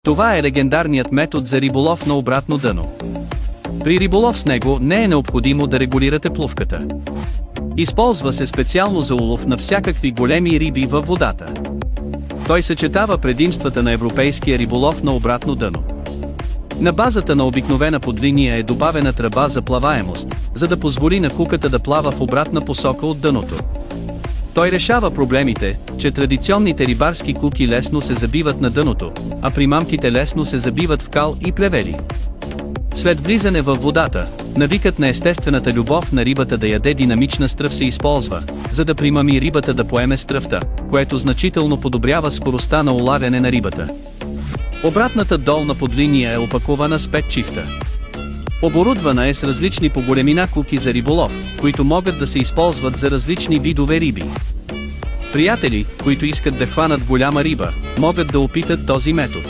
Това е легендарният метод за риболов на обратно дъно. При риболов с него не е необходимо да регулирате плувката. Използва се специално за улов на всякакви големи риби във водата. Той съчетава предимствата на европейския риболов на обратно дъно. На базата на обикновена подлиния е добавена тръба за плаваемост, за да позволи на куката да плава в обратна посока от дъното. Той решава проблемите, че традиционните рибарски куки лесно се забиват на дъното, а примамките лесно се забиват в кал и плевели. След влизане във водата, навикът на естествената любов на рибата да яде динамична стръв се използва, за да примами рибата да поеме стръвта, което значително подобрява скоростта на улавяне на рибата. Обратната долна подлиния е опакована с 5 чифта. Оборудвана е с различни по големина куки за риболов, които могат да се използват за различни видове риби. Приятели, които искат да хванат голяма риба, могат да опитат този метод.